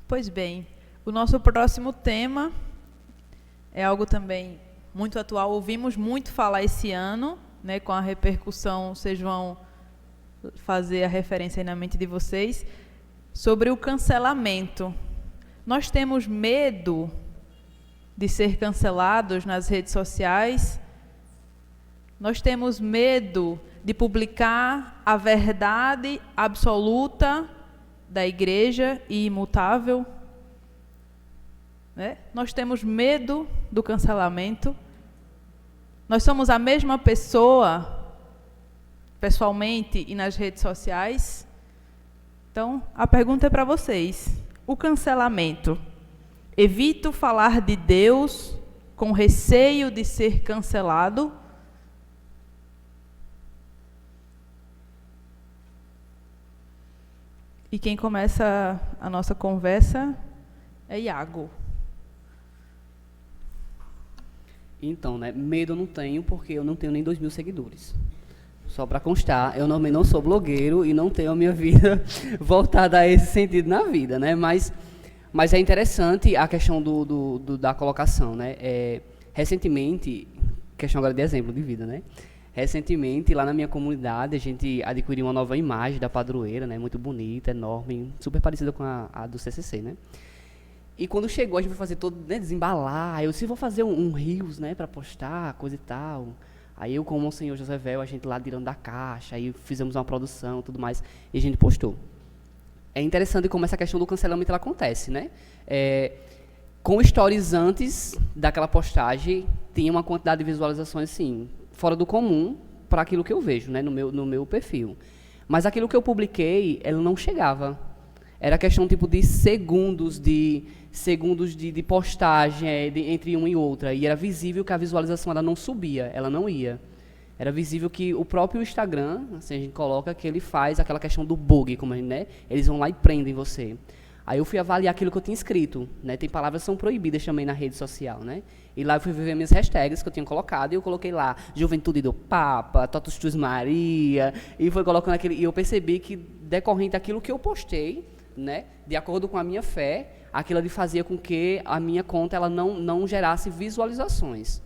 Pois bem, o nosso próximo tema é algo também muito atual. Ouvimos muito falar esse ano, né, com a repercussão, vocês vão fazer a referência aí na mente de vocês, sobre o cancelamento. Nós temos medo de ser cancelados nas redes sociais. Nós temos medo de publicar a verdade absoluta da igreja e imutável, né? Nós temos medo do cancelamento. Nós somos a mesma pessoa, pessoalmente e nas redes sociais. Então, a pergunta é para vocês. O cancelamento. Evito falar de Deus com receio de ser cancelado? E quem começa a nossa conversa é Iago. Então, né, medo eu não tenho, porque eu não tenho nem 2.000 seguidores. Só para constar, eu não sou blogueiro e não tenho a minha vida voltada a esse sentido na vida, né? Mas é interessante a questão da colocação, né? Recentemente, questão agora de exemplo de vida, né? Recentemente, lá na minha comunidade, a gente adquiriu uma nova imagem da padroeira, né? Muito bonita, enorme, super parecida com a do CCC, né? E quando chegou, a gente foi fazer todo, né, desembalar. Eu disse, vou fazer um reels, né, para postar, coisa e tal. Aí eu, com o Monsenhor José Véu, a gente lá tirando da caixa, aí fizemos uma produção, tudo mais, e a gente postou. É interessante como essa questão do cancelamento ela acontece, né? Com stories antes daquela postagem, tinha uma quantidade de visualizações, assim, fora do comum para aquilo que eu vejo, né, no meu perfil. Mas aquilo que eu publiquei, ela não chegava. Era questão tipo de segundos de postagem entre uma e outra. E era visível que a visualização ela não subia, ela não ia. Era visível que o próprio Instagram, assim, a gente coloca que ele faz aquela questão do bug, como a gente, né? Eles vão lá e prendem você. Aí eu fui avaliar aquilo que eu tinha escrito, né? Tem palavras que são proibidas também na rede social, né? E lá eu fui ver minhas hashtags que eu tinha colocado e eu coloquei lá Juventude do Papa, Totus Tuus Maria, e foi colocando aquele, e eu percebi que decorrente daquilo que eu postei, né, de acordo com a minha fé, aquilo ali fazia com que a minha conta ela não gerasse visualizações.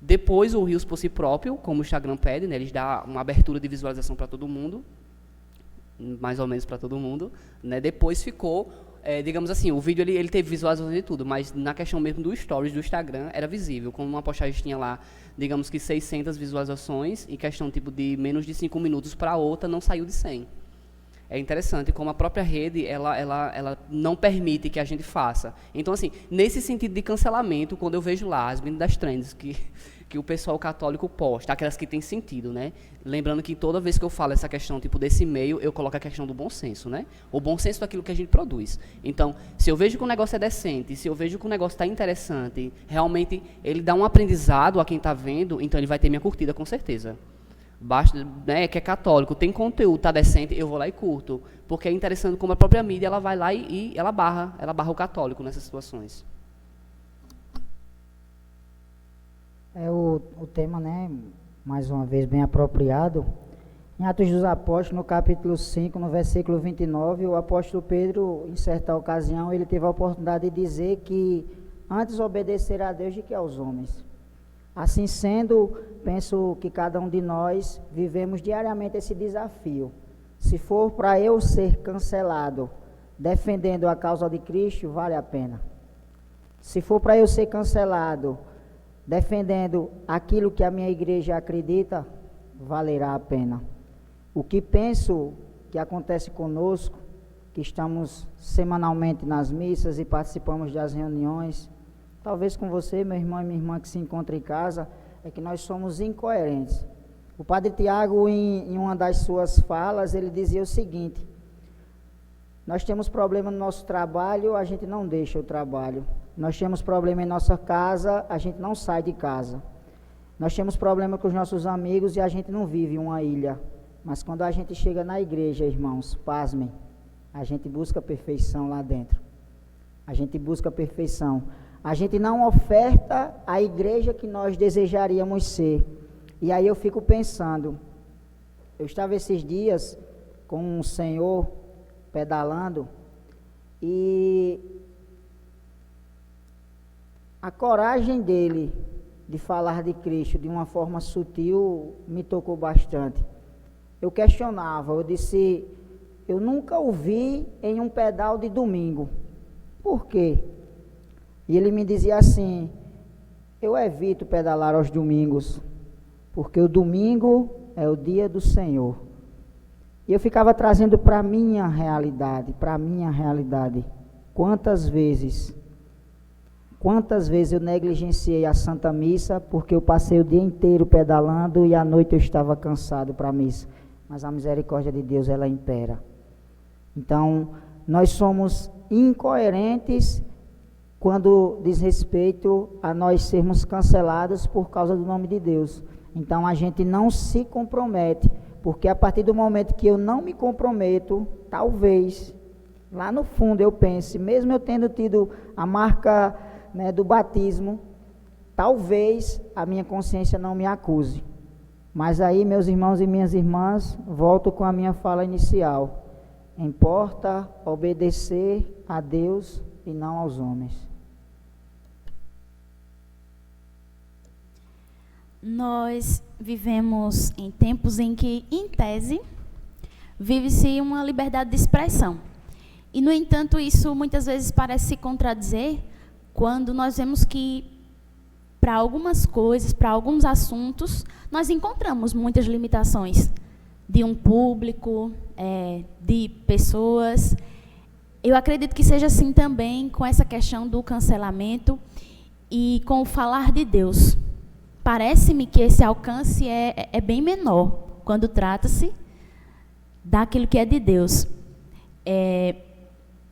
Depois o Reels por si próprio, como o Instagram pede, né, eles dão uma abertura de visualização para todo mundo, mais ou menos para todo mundo, né, depois ficou, digamos assim, o vídeo ele teve visualizações e tudo, mas na questão mesmo do stories do Instagram era visível, como uma postagem tinha lá, digamos que 600 visualizações, em questão tipo de menos de 5 minutos para outra não saiu de 100. É interessante como a própria rede, ela não permite que a gente faça. Então, assim, nesse sentido de cancelamento, quando eu vejo lá as meninas das trends que o pessoal católico posta, aquelas que têm sentido, né? Lembrando que toda vez que eu falo essa questão, tipo, desse meio, eu coloco a questão do bom senso, né? O bom senso daquilo que a gente produz. Então, se eu vejo que o negócio é decente, se eu vejo que o negócio está interessante, realmente ele dá um aprendizado a quem está vendo, então ele vai ter minha curtida, com certeza. Basta, né, que é católico, tem conteúdo, tá decente, eu vou lá e curto. Porque é interessante como a própria mídia ela vai lá e ela barra o católico nessas situações. O tema, né, mais uma vez bem apropriado. Em Atos dos Apóstolos, no capítulo 5, no versículo 29, o apóstolo Pedro, em certa ocasião, ele teve a oportunidade de dizer que antes obedecer a Deus do que aos homens. Assim sendo, penso que cada um de nós vivemos diariamente esse desafio. Se for para eu ser cancelado defendendo a causa de Cristo, vale a pena. Se for para eu ser cancelado defendendo aquilo que a minha igreja acredita, valerá a pena. O que penso que acontece conosco, que estamos semanalmente nas missas e participamos das reuniões, talvez com você, meu irmão e minha irmã que se encontram em casa, é que nós somos incoerentes. O padre Tiago, em uma das suas falas, ele dizia o seguinte: nós temos problema no nosso trabalho, a gente não deixa o trabalho. Nós temos problema em nossa casa, a gente não sai de casa. Nós temos problema com os nossos amigos e a gente não vive uma ilha. Mas quando a gente chega na igreja, irmãos, pasmem, a gente busca perfeição lá dentro. A gente busca perfeição. A gente não oferta a igreja que nós desejaríamos ser. E aí eu fico pensando, eu estava esses dias com um senhor pedalando, E a coragem dele de falar de Cristo de uma forma sutil me tocou bastante. Eu questionava, eu disse, eu nunca ouvi em um pedal de domingo. Por quê? E ele me dizia assim, eu evito pedalar aos domingos, porque o domingo é o dia do Senhor. E eu ficava trazendo para a minha realidade. Quantas vezes eu negligenciei a Santa Missa, porque eu passei o dia inteiro pedalando e à noite eu estava cansado para a missa. Mas a misericórdia de Deus, ela impera. Então, nós somos incoerentes quando diz respeito a nós sermos cancelados por causa do nome de Deus. Então, a gente não se compromete, porque a partir do momento que eu não me comprometo, talvez, lá no fundo eu pense, mesmo eu tendo tido a marca, né, do batismo, talvez a minha consciência não me acuse. Mas aí, meus irmãos e minhas irmãs, volto com a minha fala inicial. Importa obedecer a Deus e não aos homens. Nós vivemos em tempos em que, em tese, vive-se uma liberdade de expressão. E, no entanto, isso muitas vezes parece se contradizer quando nós vemos que, para algumas coisas, para alguns assuntos, nós encontramos muitas limitações de um público, de pessoas. Eu acredito que seja assim também com essa questão do cancelamento e com o falar de Deus. Parece-me que esse alcance é bem menor quando trata-se daquilo que é de Deus.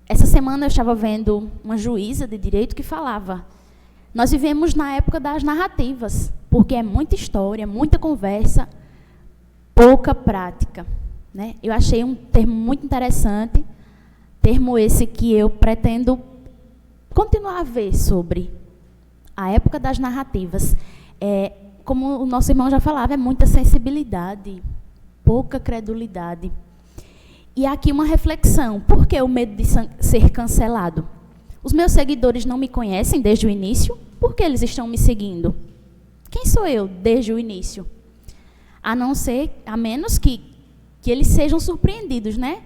Essa semana eu estava vendo uma juíza de direito que falava, nós vivemos na época das narrativas, porque é muita história, muita conversa, pouca prática, né? Eu achei um termo muito interessante, termo esse que eu pretendo continuar a ver sobre a época das narrativas. Como o nosso irmão já falava, é muita sensibilidade, pouca credulidade. E aqui uma reflexão, por que o medo de ser cancelado? Os meus seguidores não me conhecem desde o início, por que eles estão me seguindo? Quem sou eu desde o início? A menos que eles sejam surpreendidos, né?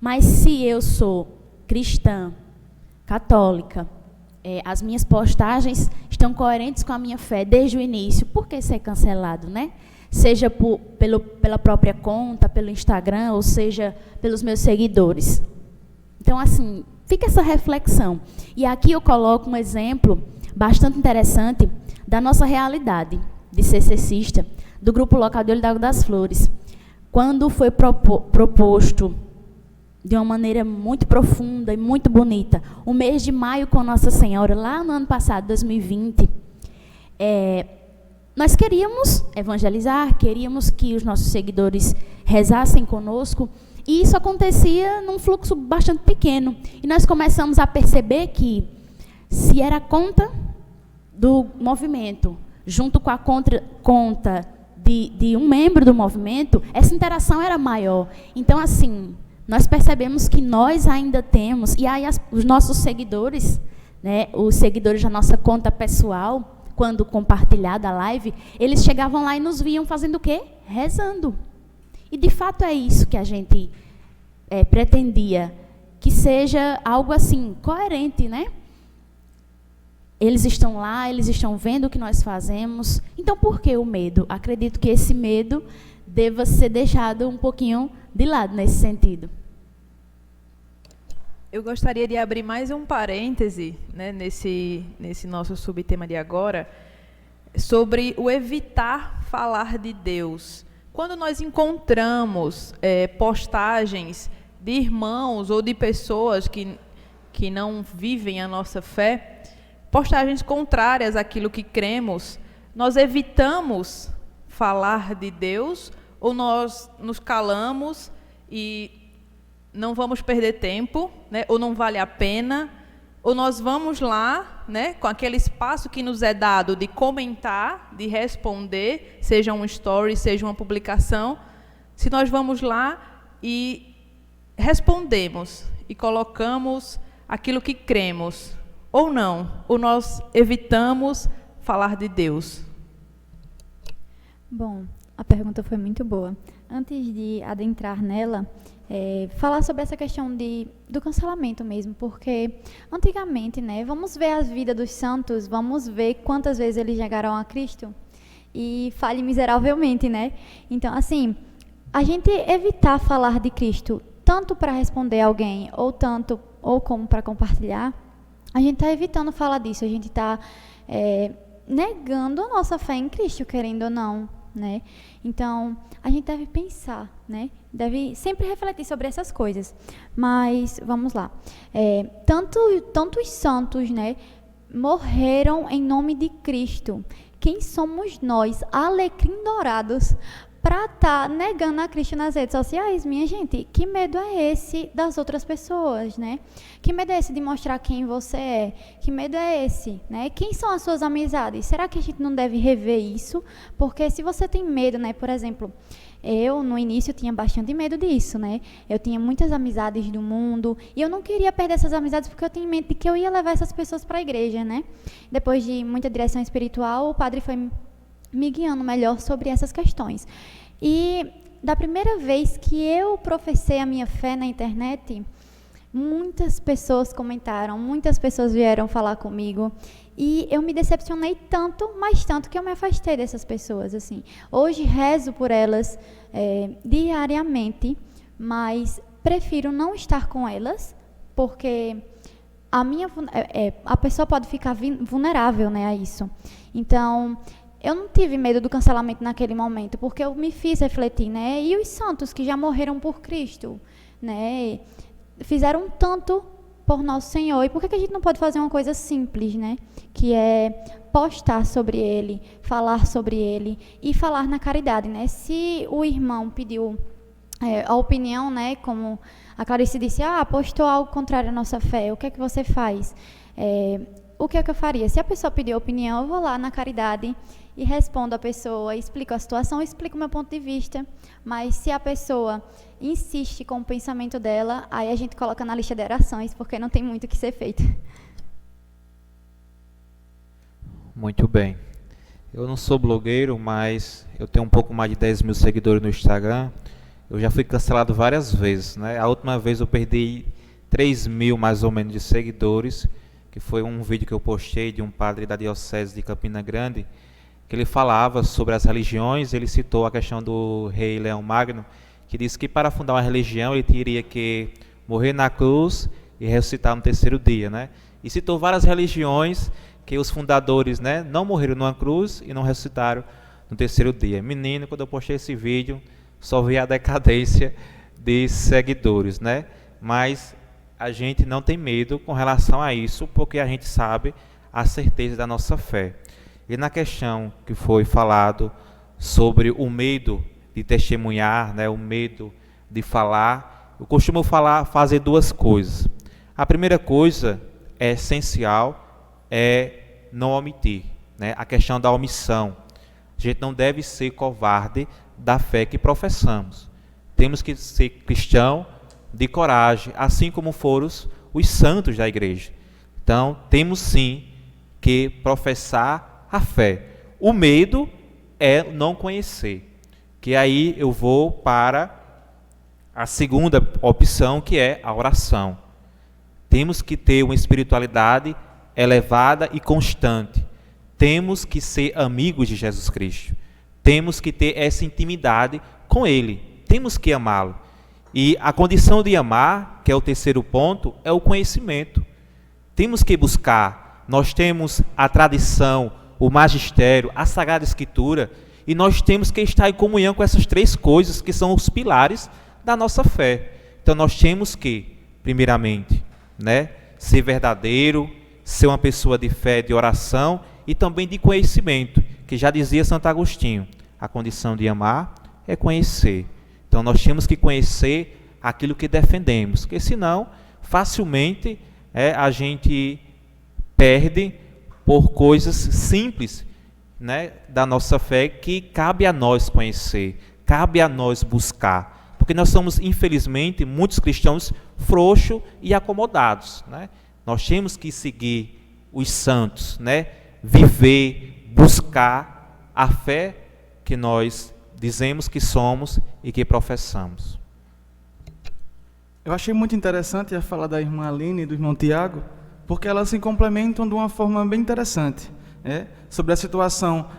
Mas se eu sou cristã, católica, as minhas postagens estão coerentes com a minha fé desde o início, por que ser cancelado, né? Seja pela própria conta, pelo Instagram, ou seja, pelos meus seguidores. Então, assim, fica essa reflexão. E aqui eu coloco um exemplo bastante interessante da nossa realidade de ser cessista, do Grupo Local de Olho d'Água das Flores. Quando foi proposto, de uma maneira muito profunda e muito bonita, o mês de maio com Nossa Senhora, lá no ano passado, 2020, nós queríamos evangelizar, queríamos que os nossos seguidores rezassem conosco, e isso acontecia num fluxo bastante pequeno. E nós começamos a perceber que, se era a conta do movimento, junto com a conta de um membro do movimento, essa interação era maior. Então, assim, nós percebemos que nós ainda temos, e aí os nossos seguidores, né, os seguidores da nossa conta pessoal, quando compartilhada a live, eles chegavam lá e nos viam fazendo o quê? Rezando. E, de fato, é isso que a gente pretendia, que seja algo assim, coerente, né? Eles estão lá, eles estão vendo o que nós fazemos. Então, por que o medo? Acredito que esse medo deva ser deixado um pouquinho de lado nesse sentido. Eu gostaria de abrir mais um parêntese, né, nesse nosso subtema de agora, sobre o evitar falar de Deus. Quando nós encontramos postagens de irmãos ou de pessoas que não vivem a nossa fé, postagens contrárias àquilo que cremos, nós evitamos falar de Deus ou nós nos calamos e não vamos perder tempo, né, ou não vale a pena, ou nós vamos lá, né, com aquele espaço que nos é dado de comentar, de responder, seja um story, seja uma publicação, se nós vamos lá e respondemos, e colocamos aquilo que cremos, ou não, ou nós evitamos falar de Deus? Bom, a pergunta foi muito boa. Antes de adentrar nela, falar sobre essa questão do cancelamento mesmo, porque antigamente, né, vamos ver a vida dos santos, vamos ver quantas vezes eles chegaram a Cristo e falhem miseravelmente, né? Então, assim, a gente evitar falar de Cristo tanto para responder alguém ou como para compartilhar, a gente está evitando falar disso, a gente está negando a nossa fé em Cristo, querendo ou não, né? Então, a gente deve pensar, né? Deve sempre refletir sobre essas coisas. Mas, vamos lá. Tantos santos, né, morreram em nome de Cristo. Quem somos nós, alecrim dourados, para estar negando a Cristo nas redes sociais? Minha gente, que medo é esse das outras pessoas, né? Que medo é esse de mostrar quem você é? Que medo é esse, né? Quem são as suas amizades? Será que a gente não deve rever isso? Porque se você tem medo, né? Por exemplo, eu no início tinha bastante medo disso, né? Eu tinha muitas amizades do mundo e eu não queria perder essas amizades porque eu tinha medo de que eu ia levar essas pessoas para a igreja, né? Depois de muita direção espiritual, o padre foi me guiando melhor sobre essas questões. E da primeira vez que eu professei a minha fé na internet, muitas pessoas comentaram, muitas pessoas vieram falar comigo e eu me decepcionei tanto, mas tanto que eu me afastei dessas pessoas, assim. Hoje rezo por elas diariamente, mas prefiro não estar com elas, porque a pessoa pode ficar vulnerável, né, a isso. Então, eu não tive medo do cancelamento naquele momento, porque eu me fiz refletir, né? E os santos que já morreram por Cristo, né? Fizeram tanto por Nosso Senhor. E por que a gente não pode fazer uma coisa simples, né? Que é postar sobre ele, falar sobre ele e falar na caridade, né? Se o irmão pediu a opinião, né? Como a Clarice disse, postou algo contrário à nossa fé, o que é que você faz? O que é que eu faria? Se a pessoa pedir opinião, eu vou lá na caridade e respondo a pessoa, explico a situação, explico o meu ponto de vista. Mas se a pessoa insiste com o pensamento dela, aí a gente coloca na lista de orações, porque não tem muito o que ser feito. Muito bem. Eu não sou blogueiro, mas eu tenho um pouco mais de 10 mil seguidores no Instagram. Eu já fui cancelado várias vezes, né? A última vez eu perdi 3 mil mais ou menos de seguidores, que foi um vídeo que eu postei de um padre da diocese de Campina Grande, que ele falava sobre as religiões. Ele citou a questão do rei Leão Magno, que disse que para fundar uma religião ele teria que morrer na cruz e ressuscitar no terceiro dia, né? E citou várias religiões que os fundadores, né, não morreram numa cruz e não ressuscitaram no terceiro dia. Menino, quando eu postei esse vídeo, só vi a decadência de seguidores, né? Mas a gente não tem medo com relação a isso, porque a gente sabe a certeza da nossa fé. E na questão que foi falado sobre o medo de testemunhar, né, o medo de falar, eu costumo fazer duas coisas. A primeira coisa essencial é não omitir, né, a questão da omissão. A gente não deve ser covarde da fé que professamos. Temos que ser cristão de coragem, assim como foram os santos da igreja. Então, temos sim que professar a fé. O medo é não conhecer, que aí eu vou para a segunda opção, que é a oração. Temos que ter uma espiritualidade elevada e constante. Temos que ser amigos de Jesus Cristo. Temos que ter essa intimidade com Ele. Temos que amá-lo. E a condição de amar, que é o terceiro ponto, é o conhecimento. Temos que buscar. Nós temos a tradição, o magistério, a Sagrada Escritura, e nós temos que estar em comunhão com essas três coisas que são os pilares da nossa fé. Então nós temos que, primeiramente, né, ser verdadeiro, ser uma pessoa de fé, de oração e também de conhecimento, que já dizia Santo Agostinho, a condição de amar é conhecer. Então nós temos que conhecer aquilo que defendemos, porque senão facilmente a gente perde por coisas simples, né, da nossa fé, que cabe a nós conhecer, cabe a nós buscar. Porque Porque nós somos, infelizmente, muitos cristãos frouxos e acomodados, né? Nós temos que seguir os santos, né? Viver, buscar a fé que nós dizemos que somos e que professamos. Eu achei muito interessante a fala da irmã Aline e do irmão Tiago, porque elas se complementam de uma forma bem interessante, sobre a situação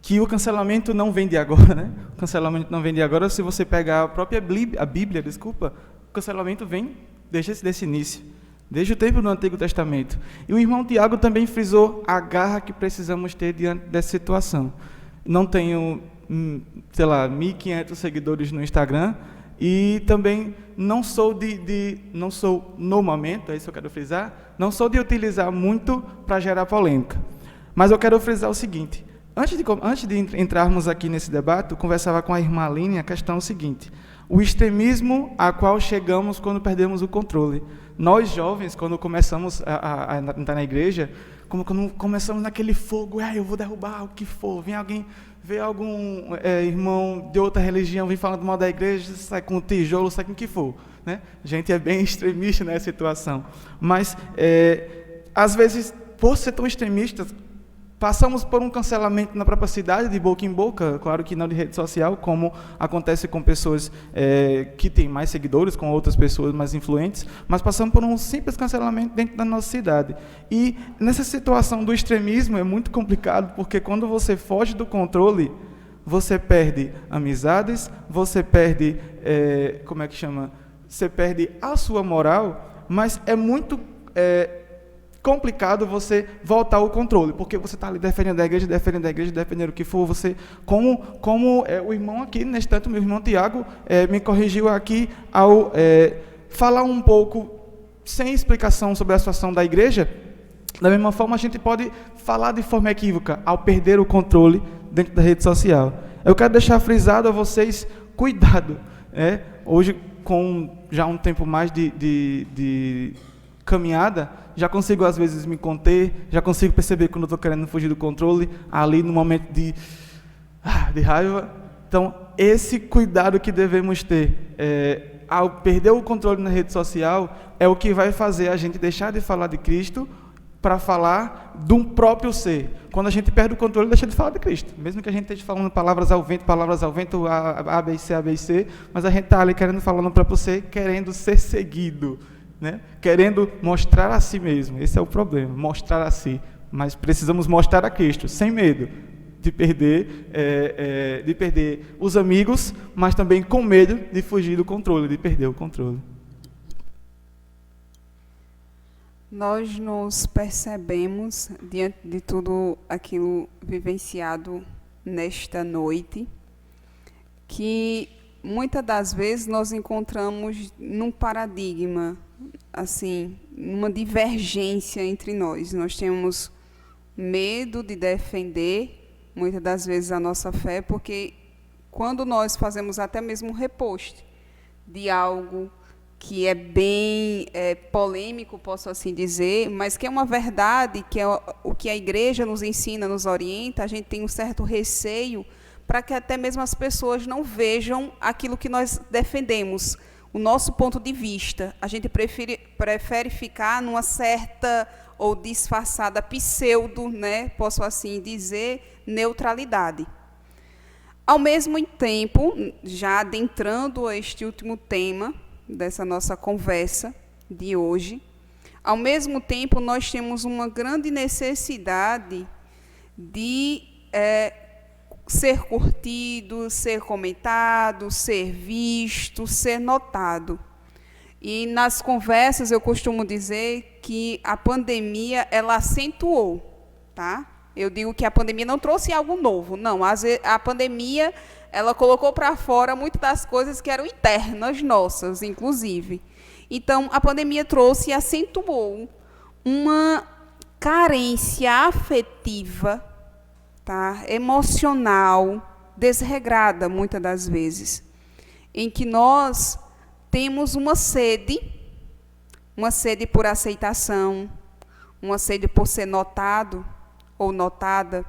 que o cancelamento não vem de agora, né? O cancelamento não vem de agora. Se você pegar a própria Bíblia, o cancelamento vem desde esse início, desde o tempo do Antigo Testamento. E o irmão Tiago também frisou a garra que precisamos ter diante dessa situação. Não tenho, 1.500 seguidores no Instagram, e também não sou não sou, no momento, é isso que eu quero frisar, não sou de utilizar muito para gerar polêmica. Mas eu quero frisar o seguinte: antes de entrarmos aqui nesse debate, eu conversava com a irmã Aline a questão seguinte: o extremismo a qual chegamos quando perdemos o controle. Nós jovens, quando começamos a entrar na igreja, quando começamos naquele fogo, eu vou derrubar o que for, vem alguém, vê algum irmão de outra religião, vem falando mal da igreja, sai com tijolo, sai com o que for, né? A gente é bem extremista nessa situação. Mas, às vezes, por ser tão extremistas, passamos por um cancelamento na própria cidade, de boca em boca, claro que não de rede social, como acontece com pessoas que têm mais seguidores, com outras pessoas mais influentes, mas passamos por um simples cancelamento dentro da nossa cidade. E nessa situação do extremismo é muito complicado, porque quando você foge do controle, você perde amizades, você perde, você perde a sua moral, mas é muito complicado você voltar ao controle, porque você está ali defendendo a igreja, defendendo o que for. Você, como o irmão aqui, nesse tanto, meu irmão Tiago, me corrigiu aqui ao falar um pouco sem explicação sobre a situação da igreja. Da mesma forma, a gente pode falar de forma equívoca ao perder o controle dentro da rede social. Eu quero deixar frisado a vocês: cuidado. Hoje, com já um tempo mais de caminhada, já consigo às vezes me conter, já consigo perceber quando eu estou querendo fugir do controle, ali no momento de raiva. Então, esse cuidado que devemos ter ao perder o controle na rede social é o que vai fazer a gente deixar de falar de Cristo para falar de um próprio ser. Quando a gente perde o controle, deixa de falar de Cristo. Mesmo que a gente esteja falando palavras ao vento, A, B, C, mas a gente está ali querendo falar no próprio ser, querendo ser seguido, né? Querendo mostrar a si mesmo. Esse é o problema, mostrar a si. Mas precisamos mostrar a Cristo, sem medo de perder os amigos, mas também com medo de fugir do controle, de perder o controle. Nós nos percebemos, diante de tudo aquilo vivenciado nesta noite, que muitas das vezes nós encontramos num paradigma, assim, numa divergência entre nós. Nós temos medo de defender, muitas das vezes, a nossa fé, porque quando nós fazemos até mesmo um repost de algo que é bem polêmico, posso assim dizer, mas que é uma verdade, que é o que a igreja nos ensina, nos orienta, a gente tem um certo receio para que até mesmo as pessoas não vejam aquilo que nós defendemos, o nosso ponto de vista. A gente prefere ficar numa certa ou disfarçada pseudo, né, posso assim dizer, neutralidade. Ao mesmo tempo, já adentrando a este último tema dessa nossa conversa de hoje, ao mesmo tempo nós temos uma grande necessidade de ser curtido, ser comentado, ser visto, ser notado. E nas conversas eu costumo dizer que a pandemia, ela acentuou, tá? Eu digo que a pandemia não trouxe algo novo, não. A pandemia, ela colocou para fora muitas das coisas que eram internas nossas, inclusive. Então, a pandemia trouxe e acentuou uma carência afetiva, tá, emocional, desregrada, muitas das vezes, em que nós temos uma sede por aceitação, uma sede por ser notado ou notada,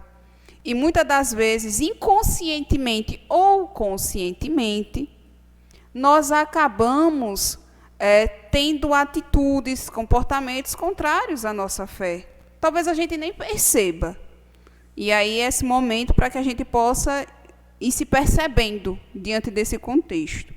e muitas das vezes, inconscientemente ou conscientemente, nós acabamos tendo atitudes, comportamentos contrários à nossa fé. Talvez a gente nem perceba. E aí esse momento para que a gente possa ir se percebendo diante desse contexto.